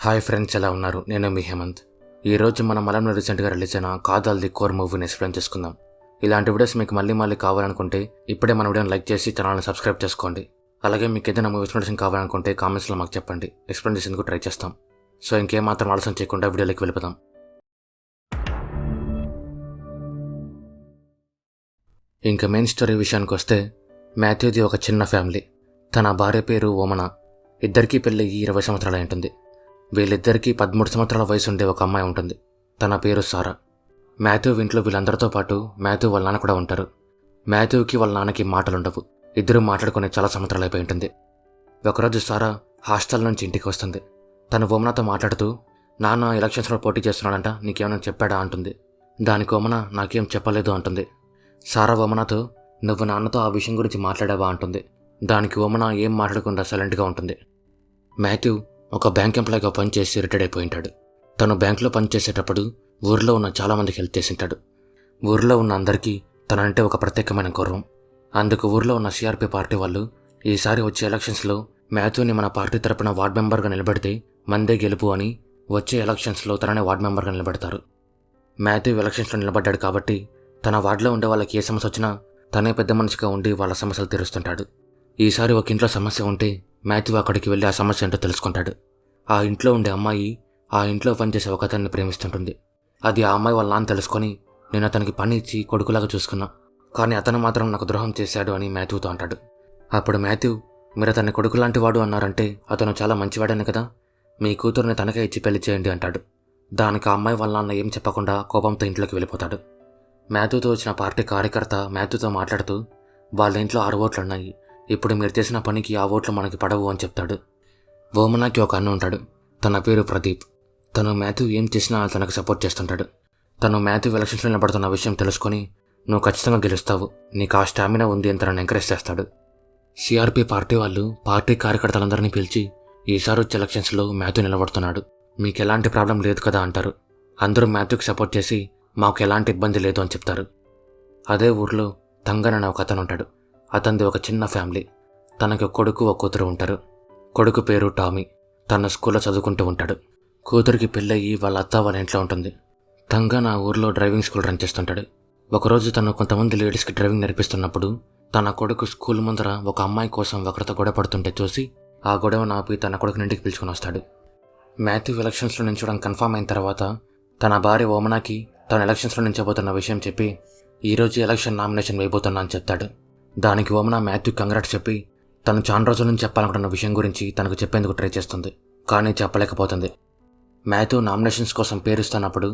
Hi friends, ఎలా ఉన్నారు? నేను మీ హేమంత్. ఈరోజు మన మలంలో రీసెంట్గా రిలీజ్ అయిన కాదాల్ ది కోర్ మూవీని ఎక్స్ప్లెయిన్ చేసుకుందాం. ఇలాంటి వీడియోస్ మీకు మళ్ళీ కావాలనుకుంటే ఇప్పుడే మన వీడియోని లైక్ చేసి ఛానల్ని సబ్స్క్రైబ్ చేసుకోండి. అలాగే మీకు ఏదైనా మూవీ ఎక్స్ప్లెనేషన్ కావాలనుకుంటే కామెంట్స్లో మాకు చెప్పండి, ఎక్స్ప్లెయిన్ చేసేందుకు ట్రై చేస్తాం. సో ఇంకేమాత్రం ఆలస్యం చేయకుండా వీడియోలోకి వెళ్ళిపోదాం. ఇంకా మెయిన్ స్టోరీ విషయానికి వస్తే, మాథ్యూది ఒక చిన్న ఫ్యామిలీ. తన భార్య పేరు ఓమన. ఇద్దరికీ పెళ్ళి 20 సంవత్సరాలు ఉంటుంది. వీళ్ళిద్దరికీ 13 సంవత్సరాల వయసు ఉండే ఒక అమ్మాయి ఉంటుంది. తన పేరు సారా. మాథ్యూ ఇంట్లో వీళ్ళందరితో పాటు మాథ్యూ వాళ్ళ నాన్న కూడా ఉంటారు. మాథ్యూకి వాళ్ళ నాన్నకి మాటలుండవు. ఇద్దరూ మాట్లాడుకునే చాలా సంవత్సరాలు అయిపోయి ఉంటుంది. ఒకరోజు సారా హాస్టల్ నుంచి ఇంటికి వస్తుంది. తను ఓమనాతో మాట్లాడుతూ, నాన్న ఎలక్షన్స్లో పోటీ చేస్తున్నాడంట, నీకేమైనా చెప్పాడా అంటుంది. దానికి ఓమన నాకేం చెప్పలేదు అంటుంది. సారా ఓమనాతో, నువ్వు నాన్నతో ఆ విషయం గురించి మాట్లాడావా అంటుంది. దానికి ఓమన ఏం మాట్లాడకుండా సైలెంట్గా ఉంటుంది. మాథ్యూ ఒక బ్యాంక్ ఎంప్లాయ్గా పనిచేసి రిటైర్డ్ అయిపోయింటాడు. తను బ్యాంకులో పనిచేసేటప్పుడు ఊరిలో ఉన్న చాలామందికి హెల్ప్ చేసింటాడు. ఊరిలో ఉన్న అందరికీ తనంటే ఒక ప్రత్యేకమైన గౌరవం. అందుకు ఊరిలో ఉన్న సిఆర్పి పార్టీ వాళ్ళు ఈసారి వచ్చే ఎలక్షన్స్లో మాథ్యూని మన పార్టీ తరపున వార్డ్ మెంబర్గా నిలబెడితే మందే గెలుపు అని వచ్చే ఎలక్షన్స్లో తననే వార్డ్ మెంబర్గా నిలబెడతారు. మాథ్యూ ఎలక్షన్స్లో నిలబడ్డాడు కాబట్టి తన వార్డులో ఉండే వాళ్ళకి ఏ సమస్య వచ్చినా తనే పెద్ద మనిషిగా ఉండి వాళ్ళ సమస్యలు తీరుస్తుంటాడు. ఈసారి ఒక ఇంట్లో సమస్య ఉంటే మాథ్యూ అక్కడికి వెళ్ళి ఆ సమస్య ఏంటో తెలుసుకుంటాడు. ఆ ఇంట్లో ఉండే అమ్మాయి ఆ ఇంట్లో పనిచేసే ఒక అతన్ని ప్రేమిస్తుంటుంది. అది ఆ అమ్మాయి వాళ్ళ నాన్న తెలుసుకొని, నేను అతనికి పని ఇచ్చి కొడుకులాగా చూసుకున్నా, కానీ అతను మాత్రం నాకు ద్రోహం చేశాడు అని మాథ్యూతో అంటాడు. అప్పుడు మాథ్యూ, మీరు అతన్ని కొడుకు లాంటి వాడు అన్నారంటే అతను చాలా మంచివాడని కదా, మీ కూతురుని తనకే ఇచ్చి పెళ్లి చేయండి అంటాడు. దానికి ఆ అమ్మాయి వాళ్ళ నాన్న ఏం చెప్పకుండా కోపంతో ఇంట్లోకి వెళ్ళిపోతాడు. మాథ్యూతో వచ్చిన పార్టీ కార్యకర్త మాథ్యూతో మాట్లాడుతూ, వాళ్ళ ఇంట్లో 6 ఓట్లు ఉన్నాయి, ఇప్పుడు మీరు చేసిన పనికి ఆ ఓట్లు మనకి పడవు అని చెప్తాడు. ఓమనాకి ఒక అన్న ఉంటాడు. తన పేరు ప్రదీప్. తను మాథ్యూ ఏం చేసినా తనకు సపోర్ట్ చేస్తుంటాడు. తను మాథ్యూ ఎలక్షన్స్లో నిలబడుతున్న విషయం తెలుసుకొని, నువ్వు ఖచ్చితంగా గెలుస్తావు, నీకు ఆ స్టామినా ఉంది అని తనను ఎంకరేజ్ చేస్తాడు. సిఆర్పి పార్టీ వాళ్ళు పార్టీ కార్యకర్తలందరినీ పిలిచి, ఈసారి వచ్చే ఎలక్షన్స్లో మాథ్యూ నిలబడుతున్నాడు, మీకు ఎలాంటి ప్రాబ్లం లేదు కదా అంటారు. అందరూ మాథ్యూకి సపోర్ట్ చేసి, మాకు ఎలాంటి ఇబ్బంది లేదు అని చెప్తారు. అదే ఊర్లో తంగన్ అనే ఒక అతను ఉంటాడు. అతనిది ఒక చిన్న ఫ్యామిలీ. తనకి ఒక కొడుకు ఒక కూతురు ఉంటారు. కొడుకు పేరు టామీ. తన స్కూల్లో చదువుకుంటూ ఉంటాడు. కూతురికి పెళ్ళయి వాళ్ళ అత్త వాళ్ళ ఇంట్లో ఉంటుంది. తంగన్ ఆ ఊర్లో డ్రైవింగ్ స్కూల్ రన్ చేస్తుంటాడు. ఒకరోజు తను కొంతమంది లేడీస్కి డ్రైవింగ్ నేర్పిస్తున్నప్పుడు తన కొడుకు స్కూల్ ముందర ఒక అమ్మాయి కోసం ఒకరితో గొడవ పడుతుంటే చూసి, ఆ గొడవను ఆపి తన కొడుకుని ఇంటికి పిలుచుకుని వస్తాడు. మాథ్యూ ఎలక్షన్స్లో నించడం కన్ఫామ్ అయిన తర్వాత తన భార్య ఓమనాకి తను ఎలక్షన్స్లో నించబోతున్న విషయం చెప్పి, ఈరోజు ఎలక్షన్ నామినేషన్ వేయబోతున్నా అని చెప్తాడు. దానికి ఓమన మాథ్యూ కంగ్రాట్స్ చెప్పి, తను చాలా రోజుల నుంచి చెప్పాలనుకున్న విషయం గురించి తనకు చెప్పేందుకు ట్రై చేస్తుంది, కానీ చెప్పలేకపోతుంది. మాథ్యూ నామినేషన్స్ కోసం పేరుస్తున్నప్పుడు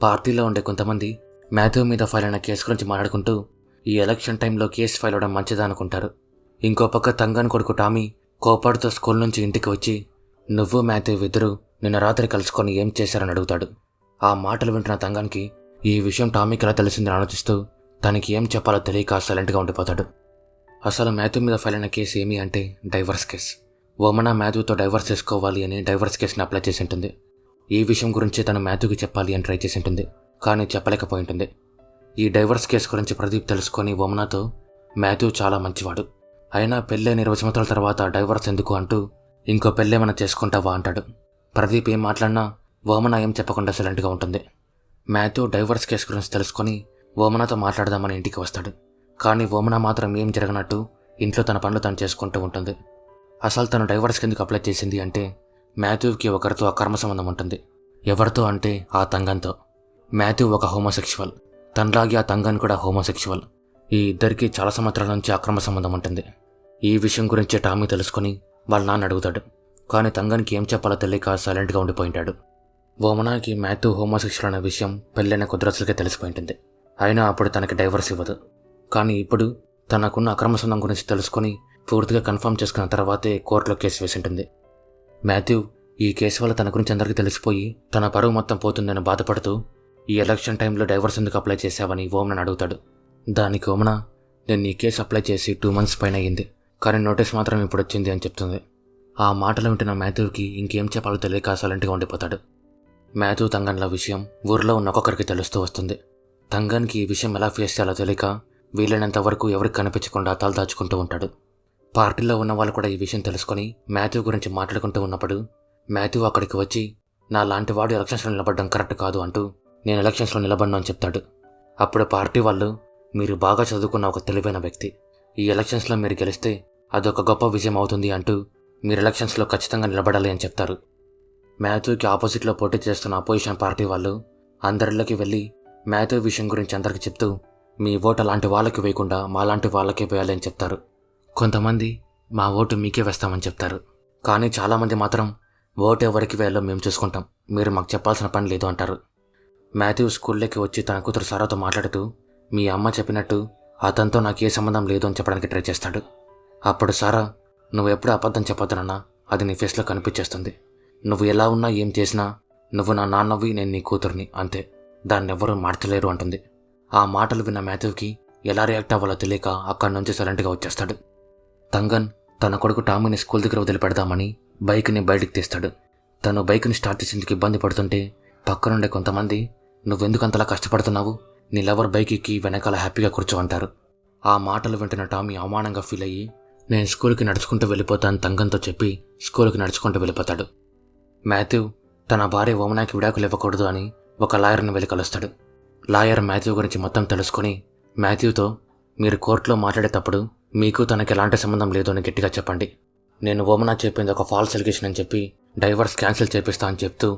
పార్టీలో ఉండే కొంతమంది మాథ్యూ మీద ఫైల్ అయిన కేసు గురించి మాట్లాడుకుంటూ, ఈ ఎలక్షన్ టైంలో కేసు ఫైల్ అవడం మంచిదా అనుకుంటారు. ఇంకో పక్క తంగన్ కొడుకు టామీ కోపాడుతో స్కూల్ నుంచి ఇంటికి వచ్చి, నువ్వు మాథ్యూ ఇద్దరు నిన్న రాత్రి కలుసుకొని ఏం చేశారని అడుగుతాడు. ఆ మాటలు వింటున్న తంగన్కి ఈ విషయం టామీకి ఎలా తెలిసిందని ఆలోచిస్తూ తనకి ఏం చెప్పాలో తెలియక సైలెంట్గా ఉండిపోతాడు. అసలు మాథ్యూ మీద ఫైల్ అయిన కేసు ఏమి అంటే డైవర్స్ కేసు. ఓమన మాథ్యూతో డైవర్స్ చేసుకోవాలి అని డైవర్స్ కేసుని అప్లై చేసి ఉంటుంది. ఈ విషయం గురించి తను మాథ్యూకి చెప్పాలి అని ట్రై చేసి ఉంటుంది, కానీ చెప్పలేకపోయి ఉంటుంది. ఈ డైవర్స్ కేసు గురించి ప్రదీప్ తెలుసుకొని ఓమనాతో, మాథ్యూ చాలా మంచివాడు, అయినా పెళ్ళైన 20 సంవత్సరాల తర్వాత డైవర్స్ ఎందుకు అంటూ, ఇంకో పెళ్ళేమైనా చేసుకుంటావా అంటాడు. ప్రదీప్ ఏం మాట్లాడినా ఓమన ఏం చెప్పకుండా సైలెంట్గా ఉంటుంది. మాథ్యూ డైవర్స్ కేసు గురించి తెలుసుకొని ఓమనాతో మాట్లాడదామని ఇంటికి వస్తాడు. కానీ ఓమన మాత్రం ఏం జరగనట్టు ఇంట్లో తన పనులు తను చేసుకుంటూ ఉంటుంది. అసలు తను డైవర్స్కి ఎందుకు అప్లై చేసింది అంటే, మాథ్యూకి ఒకరితో అక్రమ సంబంధం ఉంటుంది. ఎవరితో అంటే ఆ తంగన్తో. మాథ్యూ ఒక హోమోసెక్షువల్, తనలాగే ఆ తంగన్ కూడా హోమోసెక్షువల్. ఈ ఇద్దరికి చాలా సంవత్సరాల నుంచి అక్రమ సంబంధం ఉంటుంది. ఈ విషయం గురించి టామీ తెలుసుకొని వాళ్ళ నాన్న అడుగుతాడు, కానీ తంగన్కి ఏం చెప్పాలో తెలియక సైలెంట్గా ఉండిపోయింటాడు. ఓమనాకి మాథ్యూ హోమోసెక్షువల్ అనే విషయం పెళ్ళైన కొద్ది రోజులకే తెలిసిపోయింటుంది. అయినా అప్పుడు తనకి డైవర్స్ ఇవ్వదు. కానీ ఇప్పుడు తనకున్న అక్రమ సంబంధం గురించి తెలుసుకొని పూర్తిగా కన్ఫర్మ్ చేసుకున్న తర్వాతే కోర్టులో కేసు వేసింటుంది. మాథ్యూ ఈ కేసు వల్ల తన గురించి అందరికీ తెలిసిపోయి తన పరువు మొత్తం పోతుందని బాధపడుతూ, ఈ ఎలక్షన్ టైంలో డైవర్స్ ఎందుకు అప్లై చేశావని ఓమనని అడుగుతాడు. దానికి ఓమన, నేను ఈ కేసు అప్లై చేసి 2 months పైన అయ్యింది, కానీ నోటీస్ మాత్రం ఇప్పుడు వచ్చింది అని చెప్తుంది. ఆ మాటలు వింటున్న మాథ్యూకి ఇంకేం చెప్పాలో తెలియక సైలెంట్గా ఉండిపోతాడు. మాథ్యూ తంగన్ల విషయం ఊరిలో ఉన్న ఒక్కొక్కరికి తెలుస్తూ వస్తుంది. తంగన్కి ఈ విషయం ఎలా ఫేస్ చేయాలో తెలియక వీలైనంత వరకు ఎవరికి కనిపించకుండా తలదాచుకుంటూ ఉంటాడు. పార్టీలో ఉన్న వాళ్ళు కూడా ఈ విషయం తెలుసుకొని మాథ్యూ గురించి మాట్లాడుకుంటూ ఉన్నప్పుడు మాథ్యూ అక్కడికి వచ్చి నా లాంటి వాడు ఎలక్షన్స్లో నిలబడడం కరెక్ట్ కాదు అంటూ నేను ఎలక్షన్స్లో నిలబడను అని చెప్తాడు. అప్పుడు పార్టీ వాళ్ళు, మీరు బాగా చదువుకున్న ఒక తెలివైన వ్యక్తి, ఈ ఎలక్షన్స్లో మీరు గెలిస్తే అదొక గొప్ప విజయం అవుతుంది అంటూ మీరు ఎలక్షన్స్లో ఖచ్చితంగా నిలబడాలి అని చెప్తారు. మాథ్యూకి ఆపోజిట్లో పోటీ చేస్తున్న అపోజిషన్ పార్టీ వాళ్ళు అందరిలోకి వెళ్ళి మాథ్యూ విషయం గురించి అందరికీ చెప్తూ మీ ఓటు అలాంటి వాళ్ళకి వేయకుండా మాలాంటి వాళ్ళకే వేయాలి అని చెప్తారు. కొంతమంది మా ఓటు మీకే వేస్తామని చెప్తారు. కానీ చాలామంది మాత్రం ఓటు ఎవరికి వేయాలో మేము చూసుకుంటాం, మీరు మాకు చెప్పాల్సిన పని లేదు అంటారు. మాథ్యూ స్కూల్లోకి వచ్చి తన కూతురు సారాతో మాట్లాడుతూ మీ అమ్మ చెప్పినట్టు అతనితో నాకు ఏ సంబంధం లేదు అని చెప్పడానికి ట్రై చేస్తాడు. అప్పుడు సారా, నువ్వు ఎప్పుడు అబద్ధం చెప్పొద్దునన్నా, అది నీ ఫేస్లో కనిపించేస్తుంది. నువ్వు ఎలా ఉన్నా ఏం చేసినా నువ్వు నా నాన్నవి, నేను నీ కూతుర్ని, అంతే, దాన్నెవ్వరూ మార్చలేరు అంటుంది. ఆ మాటలు విన్న మాథ్యూకి ఎలా రియాక్ట్ అవ్వాలో తెలియక అక్కడి నుంచి సైలెంట్గా వచ్చేస్తాడు. తంగన్ తన కొడుకు టామీని స్కూల్ దగ్గర వదిలిపెడదామని బైక్ని బయటికి తీస్తాడు. తను బైక్ని స్టార్ట్ చేసేందుకు ఇబ్బంది పడుతుంటే పక్కనుండే కొంతమంది, నువ్వెందుకు అంతలా కష్టపడుతున్నావు, నీ లవర్ బైక్ ఎక్కి వెనకాల హ్యాపీగా కూర్చో అంటారు. ఆ మాటలు వింటున్న టామీ అవమానంగా ఫీల్ అయ్యి నేను స్కూల్కి నడుచుకుంటూ వెళ్ళిపోతాను తంగన్తో చెప్పి స్కూల్కి నడుచుకుంటూ వెళ్ళిపోతాడు. మాథ్యూ తన భార్య ఓమనాకి విడాకులు ఇవ్వకూడదు అని ఒక లాయర్ని వెళ్ళి కలుస్తాడు. లాయర్ మాథ్యూ గురించి మొత్తం తెలుసుకొని మాథ్యూతో, మీరు కోర్టులో మాట్లాడేటప్పుడు మీకు తనకి ఎలాంటి సంబంధం లేదు అని గట్టిగా చెప్పండి. నేను ఓమనా చెప్పింది ఒక ఫాల్స్ ఎలిగేషన్ అని చెప్పి డైవర్స్ క్యాన్సిల్ చేపిస్తా అని చెప్తూ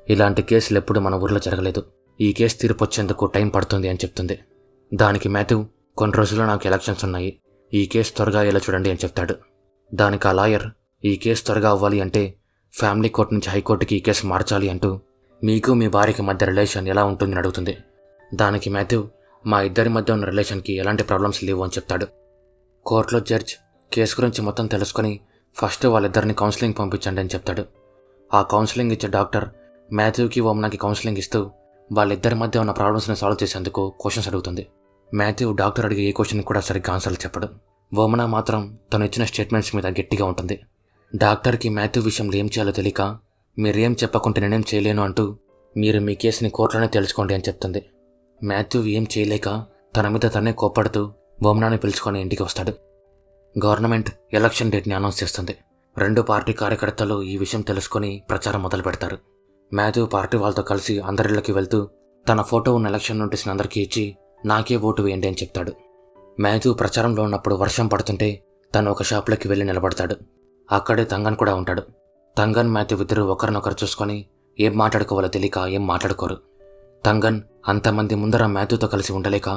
ఇలాంటి కేసులు ఎప్పుడు మన ఊర్లో జరగలేదు, ఈ కేసు తీర్పు వచ్చేందుకు టైం పడుతుంది అని చెప్తుంది. దానికి మాథ్యూ, కొన్ని రోజుల్లో నాకు ఎలక్షన్స్ ఉన్నాయి, ఈ కేసు త్వరగా ఎలా చూడండి అని చెప్తాడు. దానికి ఆ లాయర్, ఈ కేసు త్వరగా అవ్వాలి అంటే ఫ్యామిలీ కోర్టు నుంచి హైకోర్టుకి ఈ కేసు మార్చాలి అంటూ మీకు మీ భార్యకి మధ్య రిలేషన్ ఎలా ఉంటుందని అడుగుతుంది. దానికి మాథ్యూ, మా ఇద్దరి మధ్య ఉన్న రిలేషన్కి ఎలాంటి ప్రాబ్లమ్స్ లేవు అని చెప్తాడు. కోర్టులో జడ్జ్ కేసు గురించి మొత్తం తెలుసుకొని ఫస్ట్ వాళ్ళిద్దరిని కౌన్సిలింగ్ పంపించండి అని చెప్తాడు. ఆ కౌన్సిలింగ్ ఇచ్చే డాక్టర్ మాథ్యూకి ఓమనాకి కౌన్సిలింగ్ ఇస్తూ వాళ్ళిద్దరి మధ్య ఉన్న ప్రాబ్లమ్స్ని సాల్వ్ చేసేందుకు క్వశ్చన్స్ అడుగుతుంది. మాథ్యూ డాక్టర్ అడిగే ఏ క్వశ్చన్ కూడా సరిగ్గా ఆన్సర్లు చెప్పడు. ఓమనా మాత్రం తను ఇచ్చిన స్టేట్మెంట్స్ మీద గట్టిగా ఉంటుంది. డాక్టర్కి మాథ్యూ విషయంలో ఏం చేయాలో తెలియక, మీరేం చెప్పకుంటే నేనేం చేయలేను అంటూ మీరు మీ కేసుని కోర్టులోనే తెలుసుకోండి అని చెప్తుంది. మాథ్యూ ఏం చేయలేక తన మీద తనే కోప్పడుతూ ఓమనాని పిలుచుకొని ఇంటికి వస్తాడు. గవర్నమెంట్ ఎలక్షన్ డేట్ని అనౌన్స్ చేస్తుంది. రెండు పార్టీ కార్యకర్తలు ఈ విషయం తెలుసుకొని ప్రచారం మొదలు పెడతారు. మాథ్యూ పార్టీ వాళ్ళతో కలిసి అందరిళ్ళకి వెళ్తూ తన ఫోటో ఉన్న ఎలక్షన్ నోటీస్ని అందరికీ ఇచ్చి నాకే ఓటు వేయండి అని చెప్తాడు. మాథ్యూ ప్రచారంలో ఉన్నప్పుడు వర్షం పడుతుంటే తను ఒక షాప్లోకి వెళ్ళి నిలబడతాడు. అక్కడే తంగన్ కూడా ఉంటాడు. తంగన్ మాథ్యూ ఇద్దరు ఒకరినొకరు చూసుకొని ఏం మాట్లాడుకోవాలో తెలియక ఏం మాట్లాడుకోరు. తంగన్ అంతమంది ముందర మాథ్యూతో కలిసి ఉండలేక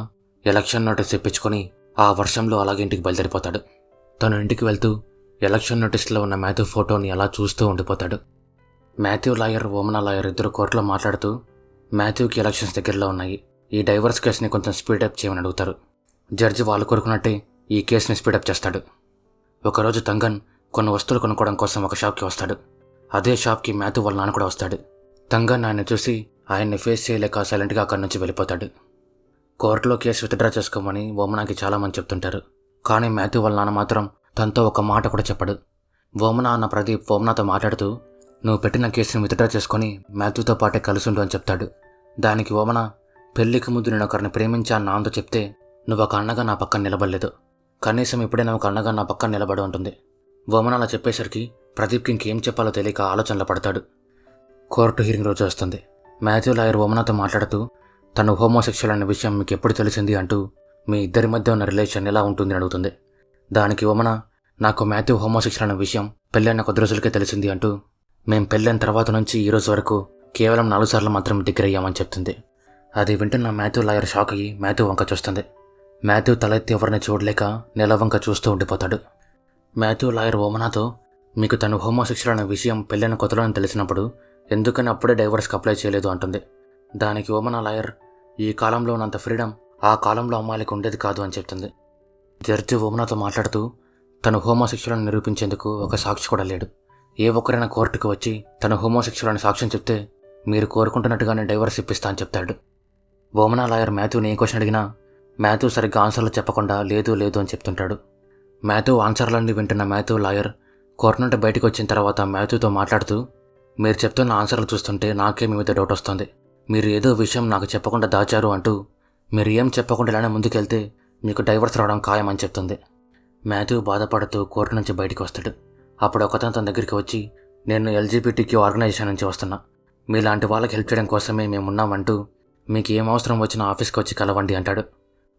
ఎలక్షన్ నోటీస్ తెప్పించుకొని ఆ వర్షంలో అలాగే ఇంటికి బయలుదేరిపోతాడు. తను ఇంటికి వెళ్తూ ఎలక్షన్ నోటీస్లో ఉన్న మాథ్యూ ఫోటోని అలా చూస్తూ ఉండిపోతాడు. మాథ్యూ లాయర్, ఓమనా లాయర్ ఇద్దరు కోర్టులో మాట్లాడుతూ మాథ్యూకి ఎలక్షన్స్ దగ్గరలో ఉన్నాయి, ఈ డైవర్స్ కేసుని కొంచెం స్పీడప్ చేయమని అడుగుతారు. జడ్జి వాళ్ళు కోరుకున్నట్టే ఈ కేసుని స్పీడప్ చేస్తాడు. ఒకరోజు తంగన్ కొన్ని వస్తువులు కొనుక్కోవడం కోసం ఒక షాప్కి వస్తాడు. అదే షాప్కి మాథ్యూ వాళ్ళ నాన్న కూడా వస్తాడు. తంగన్ ఆయన్ని చూసి ఆయన్ని ఫేస్ చేయలేక సైలెంట్గా అక్కడి నుంచి వెళ్ళిపోతాడు. కోర్టులో కేసు విత్డ్రా చేసుకోమని ఓమనాకి చాలామంది చెప్తుంటారు. కానీ మాథ్యూ వాళ్ళ నాన్న మాత్రం తనతో ఒక మాట కూడా చెప్పడు. ఓమనా అన్న ప్రదీప్ ఓమనాతో మాట్లాడుతూ నువ్వు పెట్టిన కేసుని విత్డ్రా చేసుకొని మాథ్యూతో పాటే కలుసుండు అని చెప్తాడు. దానికి ఓమనా, పెళ్లికి ముందు నేను ఒకరిని ప్రేమించా నాన్నతో చెప్తే నువ్వు ఒక అన్నగా నా పక్కన నిలబడలేదు, కనీసం ఇప్పుడైనా ఒక అన్నగా నా పక్కన నిలబడి ఉంటుంది. ఓమనా అలా చెప్పేసరికి ప్రదీప్కి ఇంకేం చెప్పాలో తెలియక ఆలోచనలో పడతాడు. కోర్టు హీరింగ్ రోజు వస్తుంది. మాథ్యూ లాయర్ ఓమనాతో మాట్లాడుతూ తను హోమోసెక్షువల్ అనే విషయం మీకు ఎప్పుడు తెలిసింది అంటూ మీ ఇద్దరి మధ్య ఉన్న రిలేషన్ ఎలా ఉంటుందని అడుగుతుంది. దానికి ఓమనా, నాకు మాథ్యూ హోమోసెక్షువల్ అనే విషయం పెళ్ళైన కొద్ది రోజులకే తెలిసింది అంటూ మేం పెళ్ళైన తర్వాత నుంచి ఈ రోజు వరకు కేవలం 4 సార్లు మాత్రం దగ్గర అయ్యామని చెప్తుంది. అది వింటున్న మాథ్యూ లాయర్ షాక్ అయ్యి మాథ్యూ వంక చూస్తుంది. మాథ్యూ తలెత్తి ఎవరిని చూడలేక నెలవంక చూస్తూ ఉండిపోతాడు. మాథ్యూ లాయర్ ఓమనాతో, మీకు తను హోమోసెక్షువల్ అనే విషయం పెళ్ళైన కొత్తలోనే తెలిసినప్పుడు ఎందుకని అప్పుడే డైవర్స్కి అప్లై చేయలేదు అంటుంది. దానికి ఓమనా లాయర్, ఈ కాలంలో ఉన్నంత ఫ్రీడమ్ ఆ కాలంలో అమ్మాయిలకు ఉండేది కాదు అని చెప్తుంది. జడ్జి ఓమనాతో మాట్లాడుతూ తను హోమోసెక్షువల్ అని నిరూపించేందుకు ఒక సాక్షి కూడా లేడు. ఏ ఒక్కరైనా కోర్టుకు వచ్చి తను హోమోసెక్షువల్ అని సాక్ష్యం చెప్తే మీరు కోరుకుంటున్నట్టుగానే డైవర్స్ ఇప్పిస్తా అని చెప్తాడు. ఓమనా లాయర్ మాథ్యూని ఏ క్వశ్చన్ అడిగినా మాథ్యూ సరిగ్గా ఆన్సర్లు చెప్పకుండా లేదు లేదు అని చెప్తుంటాడు. మాథ్యూ ఆన్సర్లన్నీ వింటున్న మాథ్యూ లాయర్ కోర్టు నుండి బయటకు వచ్చిన తర్వాత మాథ్యూతో మాట్లాడుతూ, మీరు చెప్తున్న ఆన్సర్లు చూస్తుంటే నాకే మీ మీద డౌట్ వస్తుంది, మీరు ఏదో విషయం నాకు చెప్పకుండా దాచారు అంటూ మీరు ఏం చెప్పకుండా ఇలానే ముందుకెళ్తే మీకు డైవర్స్ రావడం ఖాయమని చెప్తుంది. మాథ్యూ బాధపడుతూ కోర్టు నుంచి బయటికి వస్తాడు. అప్పుడు ఒకతను తన దగ్గరికి వచ్చి నేను ఎల్జీబీటీక్యూ ఆర్గనైజేషన్ నుంచి వస్తున్నా. మీలాంటి వాళ్ళకి హెల్ప్ చేయడం కోసమే మేమున్నామంటూ మీకు ఏం అవసరం వచ్చినా ఆఫీస్కి వచ్చి కలవండి అంటాడు.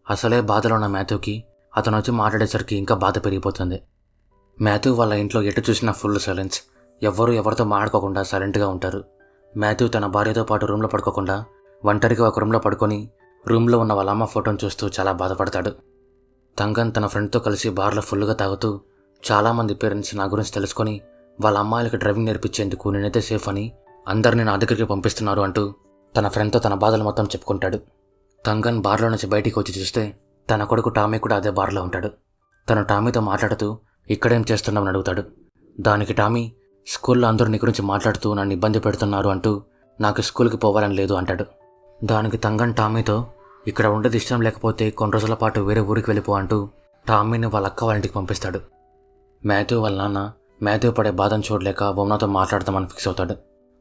అసలే బాధలో ఉన్న మాథ్యూకి అతను వచ్చి మాట్లాడేసరికి ఇంకా బాధ పెరిగిపోతుంది. మాథ్యూ వాళ్ళ ఇంట్లో ఎటు చూసినా ఫుల్ సైలెన్స్. ఎవ్వరూ ఎవరితో మాట్లాడుకోకుండా సైలెంట్గా ఉంటారు. మాథ్యూ తన భార్యతో పాటు రూమ్లో పడుకోకుండా ఒంటరిగా ఒక రూమ్లో పడుకొని రూమ్లో ఉన్న వాళ్ళ అమ్మ ఫోటోను చూస్తూ చాలా బాధపడతాడు. తంగన్ తన ఫ్రెండ్తో కలిసి బార్లో ఫుల్గా తాగుతూ చాలామంది పేరెంట్స్ నా గురించి తెలుసుకొని వాళ్ళ అమ్మాయిలకి డ్రైవింగ్ నేర్పించేందుకు నేనైతే సేఫ్ అని అందరినీ నా దగ్గరికి పంపిస్తున్నారు అంటూ తన ఫ్రెండ్తో తన బాధలు మొత్తం చెప్పుకుంటాడు. తంగన్ బార్లో నుంచి బయటికి వచ్చి చూస్తే తన కొడుకు టామీ కూడా అదే బార్లో ఉంటాడు. తను టామీతో మాట్లాడుతూ ఇక్కడేం చేస్తున్నామని అడుగుతాడు. దానికి టామీ, స్కూల్లో అందరూ నీ గురించి మాట్లాడుతూ నన్ను ఇబ్బంది పెడుతున్నారు అంటూ నాకు స్కూల్కి పోవాలని లేదు అంటాడు. దానికి తంగన్ టామీతో ఇక్కడ ఉండేది ఇష్టం లేకపోతే కొన్ని రోజుల పాటు వేరే ఊరికి వెళ్ళిపో అంటూ టామీని వాళ్ళ అక్క వాళ్ళ ఇంటికి పంపిస్తాడు. మాథ్యూ వాళ్ళ నాన్న మాథ్యూ పడే బాధను చూడలేక వమనాతో మాట్లాడదామని ఫిక్స్ అవుతాడు.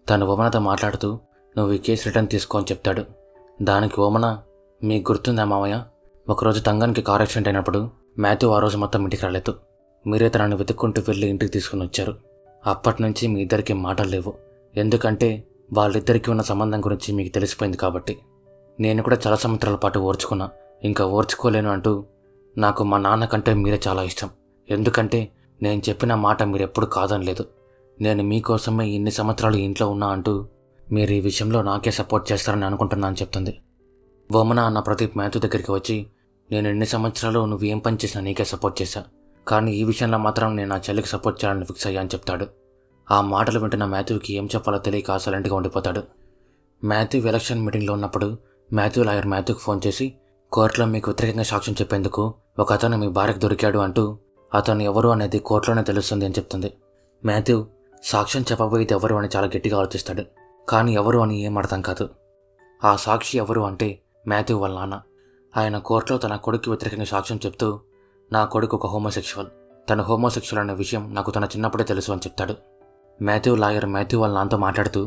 తను వమనాతో మాట్లాడుతూ నువ్వు ఈ కేసు రిటర్న్ తీసుకో అని చెప్తాడు. దానికి వమన, మీకు గుర్తుందా మామయ్య, ఒకరోజు తంగన్కి కార్ యాక్సిడెంట్ అయినప్పుడు మాథ్యూ ఆ రోజు మొత్తం ఇంటికి రాలేదు. మీరే తనని వెతుక్కుంటూ వెళ్ళి ఇంటికి తీసుకుని వచ్చారు. అప్పటి నుంచి మీ ఇద్దరికి మాటలు లేవు. ఎందుకంటే వాళ్ళిద్దరికీ ఉన్న సంబంధం గురించి మీకు తెలిసిపోయింది కాబట్టి. నేను కూడా చాలా సంవత్సరాల పాటు ఓర్చుకున్నా, ఇంకా ఓర్చుకోలేను అంటూ నాకు మా నాన్న కంటే మీరే చాలా ఇష్టం. ఎందుకంటే నేను చెప్పిన మాట మీరెప్పుడు కాదనలేదు. నేను మీకోసమే ఇన్ని సంవత్సరాలు ఇంట్లో ఉన్నా అంటూ మీరు ఈ విషయంలో నాకే సపోర్ట్ చేస్తారని అనుకుంటున్నా అని చెప్తుంది. వమన అన్న ప్రదీప్ మాథ్యూ దగ్గరికి వచ్చి నేను ఎన్ని సంవత్సరాలు నువ్వు ఏం పని చేసినా నీకే సపోర్ట్ చేశా, కానీ ఈ విషయంలో మాత్రం నేను నా చెల్లికి సపోర్ట్ చేయాలని ఫిక్స్ అయ్యా అని చెప్తాడు. ఆ మాటలు వింటున్న మాథ్యూకి ఏం చెప్పాలో తెలియక సైలెంట్గా ఉండిపోతాడు. మాథ్యూ ఎలక్షన్ మీటింగ్లో ఉన్నప్పుడు మాథ్యూ లాయర్ మాథ్యూకి ఫోన్ చేసి కోర్టులో మీకు వ్యతిరేకంగా సాక్ష్యం చెప్పేందుకు ఒక అతను మీ భార్యకు దొరికాడు అంటూ అతను ఎవరు అనేది కోర్టులోనే తెలుస్తుంది అని చెప్తుంది. మాథ్యూ సాక్ష్యం చెప్పబోయేది ఎవరు అని చాలా గట్టిగా ఆలోచిస్తాడు, కానీ ఎవరు అని ఏం అర్థం కాదు. ఆ సాక్షి ఎవరు అంటే మాథ్యూ వాళ్ళ నాన్న. ఆయన కోర్టులో తన కొడుకు వ్యతిరేకంగా సాక్ష్యం చెప్తూ నా కొడుకు ఒక హోమోసెక్షువల్, తను హోమోసెక్షువల్ అనే విషయం నాకు తన చిన్నప్పుడే తెలుసు అని చెప్తాడు. మాథ్యూ లాయర్ మాథ్యూ వాళ్ళ నాన్నతో మాట్లాడుతూ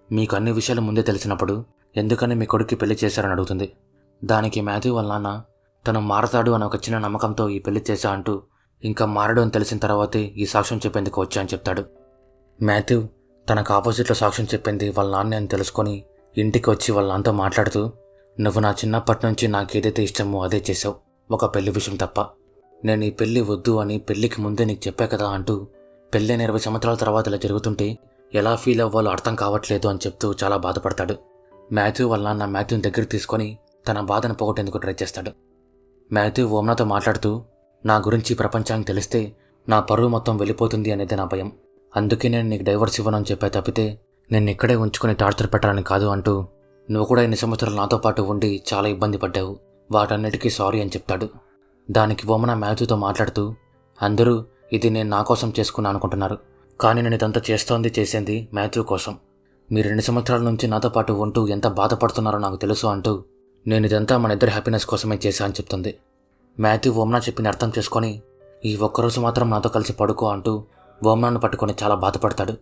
మీకు అన్ని విషయాలు ముందే తెలిసినప్పుడు ఎందుకని మీ కొడుక్కి పెళ్లి చేశారని అడుగుతుంది. దానికి మాథ్యూ వాళ్ళ నాన్న తను మారతాడు అని ఒక చిన్న నమ్మకంతో ఈ పెళ్లి చేశా అంటూ ఇంకా మారడు అని తెలిసిన తర్వాతే ఈ సాక్ష్యం చెప్పేందుకు వచ్చా అని చెప్తాడు. మాథ్యూ తనకు ఆపోజిట్లో సాక్ష్యం చెప్పింది వాళ్ళ నాన్నే అని తెలుసుకొని ఇంటికి వచ్చి వాళ్ళ నాన్నతో మాట్లాడుతూ నువ్వు నా చిన్నప్పటి నుంచి నాకేదైతే ఇష్టమో అదే చేసావు, ఒక పెళ్లి విషయం తప్ప. నేను ఈ పెళ్లి వద్దు అని పెళ్లికి ముందే నీకు చెప్పా కదా అంటూ పెళ్ళైన 20 సంవత్సరాల తర్వాత ఇలా జరుగుతుంటే ఎలా ఫీల్ అవ్వాలో అర్థం కావట్లేదు అని చెప్తూ చాలా బాధపడతాడు. మాథ్యూ వాళ్ళ నాన్న మాథ్యూని దగ్గరికి తీసుకొని తన బాధను పోగొట్టేందుకు ట్రై చేస్తాడు. మాథ్యూ వమనతో మాట్లాడుతూ నా గురించి ప్రపంచానికి తెలిస్తే నా పరువు మొత్తం వెళ్ళిపోతుంది అనేది నా భయం, అందుకే నేను నీకు డైవర్స్ ఇవ్వనని చెప్పా తప్పితే నేను ఇక్కడే ఉంచుకొని టార్చర్ పెట్టాలని కాదు అంటూ నువ్వు కూడా ఇన్ని సంవత్సరాలు నాతో పాటు ఉండి చాలా ఇబ్బంది పడ్డావు, వాటన్నిటికీ సారీ అని చెప్తాడు. దానికి వమన మాథ్యూతో మాట్లాడుతూ అందరూ ఇది నేను నా కోసం చేసుకున్నా అనుకుంటున్నారు, కానీ నేను ఇదంతా చేసింది మాథ్యూ కోసం. మీరు 2 సంవత్సరాల నుంచి నాతో పాటు ఉంటూ ఎంత బాధపడుతున్నారో నాకు తెలుసు అంటూ నేను ఇదంతా మన ఇద్దరి హ్యాపీనెస్ కోసమే చేశా అని చెప్తుంది. మాథ్యూ వమన చెప్పిన అర్థం చేసుకొని ఈ ఒక్కరోజు మాత్రం నాతో కలిసి పడుకో అంటూ వమనాను పట్టుకొని చాలా బాధపడతాడు.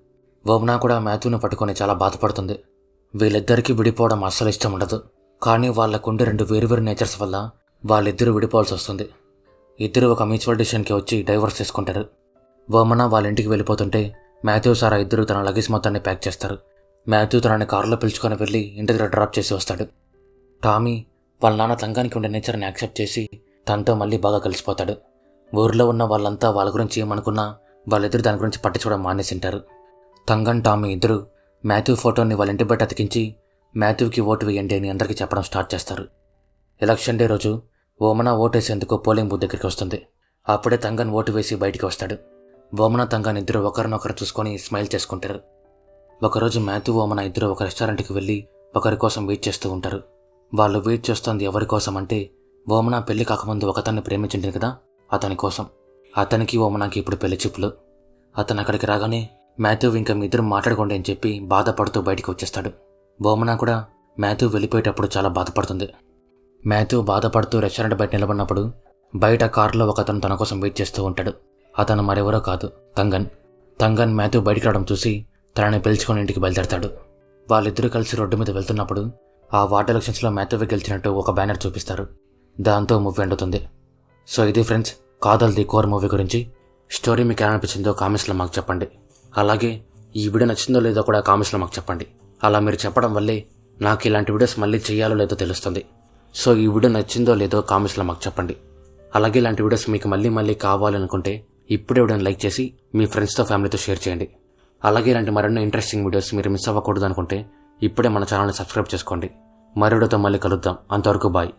వమన కూడా మాథ్యూను పట్టుకొని చాలా బాధపడుతుంది. వీళ్ళిద్దరికీ విడిపోవడం అస్సలు ఇష్టం ఉండదు, కానీ వాళ్ళకుండే 2 వేరువేరు నేచర్స్ వల్ల వాళ్ళిద్దరూ విడిపోవాల్సి వస్తుంది. ఇద్దరు ఒక మ్యూచువల్ డిసిషన్కి వచ్చి డైవర్స్ చేసుకుంటారు. వమన వాళ్ళ ఇంటికి వెళ్ళిపోతుంటే మాథ్యూ సారా ఇద్దరు తన లగేజ్ మొత్తాన్ని ప్యాక్ చేస్తారు. మాథ్యూ తనని కారులో పిలుచుకొని వెళ్ళి ఇంటి దగ్గర డ్రాప్ చేసి వస్తాడు. టామీ వాళ్ళ నాన్న తంగానికి ఉండే నేచర్ని యాక్సెప్ట్ చేసి తనతో మళ్ళీ బాగా కలిసిపోతాడు. ఊరిలో ఉన్న వాళ్ళంతా వాళ్ళ గురించి ఏమనుకున్నా వాళ్ళిద్దరు దాని గురించి పట్టించుకోవడం మానేసింటారు. తంగన్ టామీ ఇద్దరు మాథ్యూ ఫోటోని వాళ్ళ ఇంటి బయట అతికించి మాథ్యూకి ఓటు వేయండి అని అందరికీ చెప్పడం స్టార్ట్ చేస్తారు. ఎలక్షన్ డే రోజు వమన ఓటేసేందుకు పోలింగ్ బూత్ దగ్గరికి వస్తుంది. అప్పుడే తంగన్ ఓటు వేసి బయటికి వస్తాడు. వమన తంగన్ ఇద్దరు ఒకరినొకరు చూసుకొని స్మైల్ చేసుకుంటారు. ఒకరోజు మాథ్యూ వమన ఇద్దరు ఒక రెస్టారెంట్కి వెళ్ళి ఒకరి కోసం వెయిట్ చేస్తూ ఉంటారు. వాళ్ళు వెయిట్ చేస్తుంది ఎవరి కోసం అంటే వమన పెళ్లి కాకముందు ఒకతన్ని ప్రేమించింది కదా, అతని కోసం. అతనికి వమనకి ఇప్పుడు పెళ్లి చూపులు. అతను అక్కడికి రాగానే మాథ్యూ ఇంకా మీ ఇద్దరు మాట్లాడుకోండి అని చెప్పి బాధపడుతూ బయటికి వచ్చేస్తాడు. వమన కూడా మాథ్యూ వెళ్ళిపోయేటప్పుడు చాలా బాధపడుతుంది. మాథ్యూ బాధపడుతూ రెస్టారెంట్ బయట నిలబడినప్పుడు బయట కారులో ఒకతను తన కోసం వెయిట్ చేస్తూ ఉంటాడు. అతను మరెవరో కాదు, తంగన్. తంగన్ మాథ్యూ బయటికి రావడం చూసి తనని పిలుచుకొని ఇంటికి బయలుదేరతాడు. వాళ్ళిద్దరూ కలిసి రోడ్డు మీద వెళ్తున్నప్పుడు ఆ వార్డ్ ఎలక్షన్స్లో మాథ్యూ గెలిచినట్టు ఒక బ్యానర్ చూపిస్తారు. దాంతో మూవీ ఎండుతుంది. సో ఇది friends Kadhal the core movie గురించి. స్టోరీ మీకు ఎలా అనిపించిందో కామెంట్స్లో మాకు చెప్పండి. అలాగే ఈ వీడియో నచ్చిందో లేదో కూడా కామెంట్స్లో మాకు చెప్పండి. అలా మీరు చెప్పడం వల్లే నాకు ఇలాంటి వీడియోస్ మళ్ళీ చేయాలో లేదో తెలుస్తుంది. సో ఈ వీడియో నచ్చిందో లేదో కామెంట్స్లో మాకు చెప్పండి. అలాగే ఇలాంటి వీడియోస్ మీకు మళ్ళీ కావాలనుకుంటే ఇప్పుడే వీడియోని లైక్ చేసి మీ ఫ్రెండ్స్తో ఫ్యామిలీతో షేర్ చేయండి. అలాగే ఇలాంటి మరెన్నో ఇంట్రెస్టింగ్ వీడియోస్ మీరు మిస్ అవ్వకూడదు అనుకుంటే ఇప్పుడే మన ఛానల్ని సబ్స్క్రైబ్ చేసుకోండి. మరో వీడియోతో మళ్ళీ కలుద్దాం. అంతవరకు బాయ్.